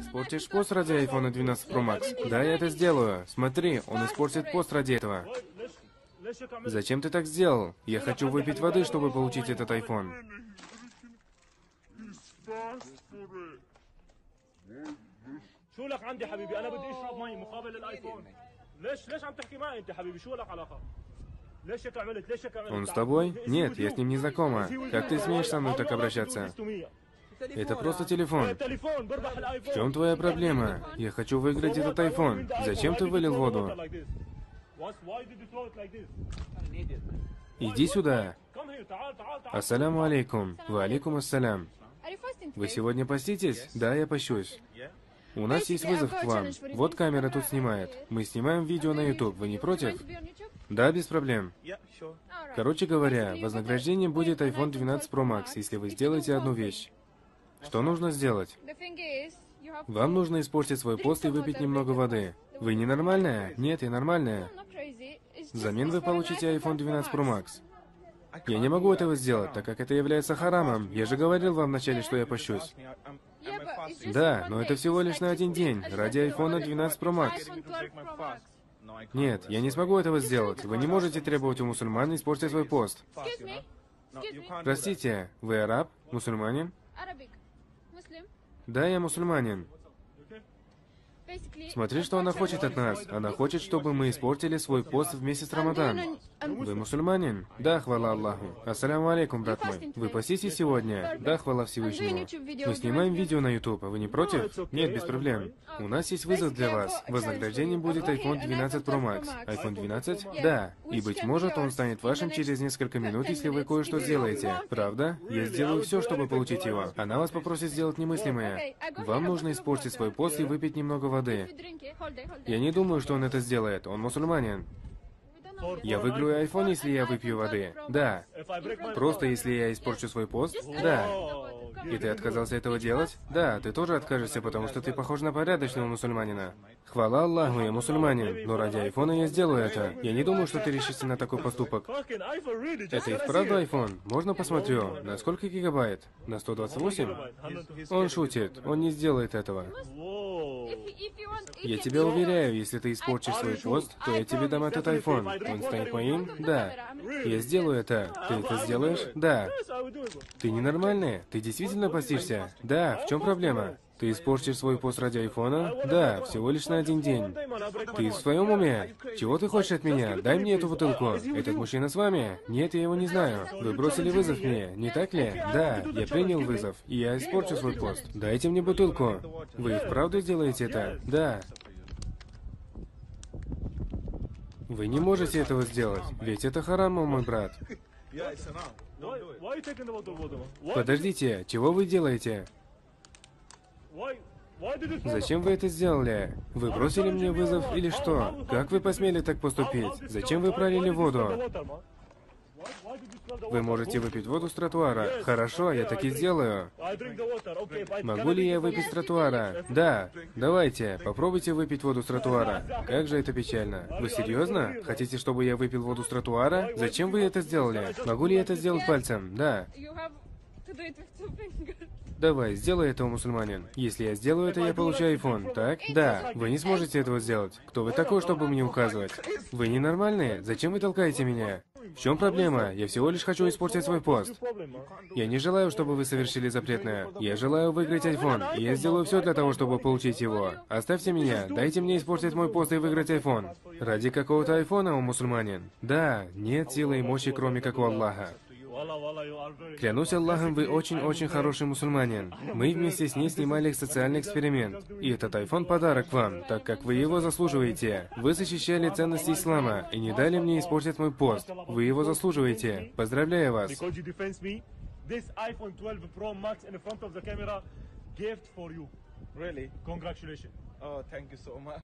испортишь пост ради iPhone 12 Pro Max? Да, я это сделаю. Смотри, он испортит пост ради этого. Зачем ты так сделал? Я хочу выпить воды, чтобы получить этот iPhone. شو لك عندي حبيبي انا بدي اشرب مي مقابل الايفون ليش عم تحكي معي انت حبيبي شو لك علاقه ليش هيك عملت ليش هيك عملت Он с тобой? Нет, я с ним не знакома. Как ты смеешь со мной так обращаться? Это просто телефон. В чем твоя проблема? Я хочу выиграть этот iPhone. Зачем ты вылил воду? Иди сюда. Ассаляму алейкум. Ва алейкум ассалям. Вы сегодня поститесь? Да, я пощусь. У нас есть вызов к вам. Вот камера тут снимает. Мы снимаем видео на YouTube. Вы не против? Да, без проблем. Короче говоря, вознаграждением будет iPhone 12 Pro Max, если вы сделаете одну вещь. Что нужно сделать? Вам нужно испортить свой пост и выпить немного воды. Вы ненормальная? Нет, я нормальная. Взамен вы получите iPhone 12 Pro Max. Я не могу этого сделать, так как это является харамом. Я же говорил вам вначале, что я пощусь. Да, но это всего лишь на один день, ради iPhone 12 Pro Max. Нет, я не смогу этого сделать. Вы не можете требовать у мусульман испортить свой пост. Простите, вы араб? Мусульманин? Да, я мусульманин. Смотри, что она хочет от нас. Она хочет, чтобы мы испортили свой пост в месяц Рамадан. Вы мусульманин? Да, хвала Аллаху. Ассаляму алейкум, брат мой. Вы поститесь сегодня? Да, хвала Всевышнему. Мы снимаем видео на YouTube. Вы не против? Нет, без проблем. У нас есть вызов для вас. Вознаграждением будет iPhone 12 Pro Max. iPhone 12? Да. И, быть может, он станет вашим через несколько минут, если вы кое-что сделаете. Правда? Я сделаю все, чтобы получить его. Она вас попросит сделать немыслимое. Вам нужно испортить свой пост и выпить немного воды. Я не думаю, что он это сделает. Он мусульманин. Я выиграю iPhone, если я выпью воды. Да. Просто если я испорчу свой пост? Да. И ты отказался этого делать? Да, ты тоже откажешься, потому что ты похож на порядочного мусульманина. Хвала Аллаху, я мусульманин, но ради айфона я сделаю это. Я не думаю, что ты решишься на такой поступок. Это и вправду iPhone? Можно посмотрю? На сколько гигабайт? На 128? Он шутит, он не сделает этого. Я тебя уверяю, если ты испортишь свой пост, то я тебе дам этот iPhone. Он станет моим? Да. Я сделаю это. Ты это сделаешь? Да. Ты ненормальный? Ты действительно постишься? Да. В чем проблема? Ты испортишь свой пост ради айфона? Да, всего лишь на один день. Ты в своем уме? Чего ты хочешь от меня? Дай мне эту бутылку. Этот мужчина с вами? Нет, я его не знаю. Вы бросили вызов мне, не так ли? Да, я принял вызов, и я испорчу свой пост. Дайте мне бутылку. Вы вправду сделаете это? Да. Вы не можете этого сделать, ведь это харам, мой брат. Подождите, чего вы делаете? Зачем вы это сделали? Вы бросили мне вызов или что? Как вы посмели так поступить? Зачем вы пролили воду? Вы можете выпить воду с тротуара. Хорошо, я так и сделаю. Могу ли я выпить с тротуара? Да. Давайте, попробуйте выпить воду с тротуара. Как же это печально. Вы серьезно? Хотите, чтобы я выпил воду с тротуара? Зачем вы это сделали? Могу ли я это сделать пальцем? Да. Давай, сделай это, мусульманин. Если я сделаю это, я получу iPhone, так? Да. Вы не сможете этого сделать. Кто вы такой, чтобы мне указывать? Вы ненормальные? Зачем вы толкаете меня? В чем проблема? Я всего лишь хочу испортить свой пост. Я не желаю, чтобы вы совершили запретное. Я желаю выиграть iPhone, и я сделаю все для того, чтобы получить его. Оставьте меня, дайте мне испортить мой пост и выиграть iPhone. Ради какого-то айфона, о мусульманин? Да, нет силы и мощи, кроме как у Аллаха. Клянусь Аллахом, вы очень-очень хороший мусульманин. Мы вместе с ней снимали социальный эксперимент. И этот iPhone подарок вам, так как вы его заслуживаете. Вы защищали ценности ислама и не дали мне испортить мой пост. Вы его заслуживаете. Поздравляю вас. Really? Congratulations. Oh, thank you so much.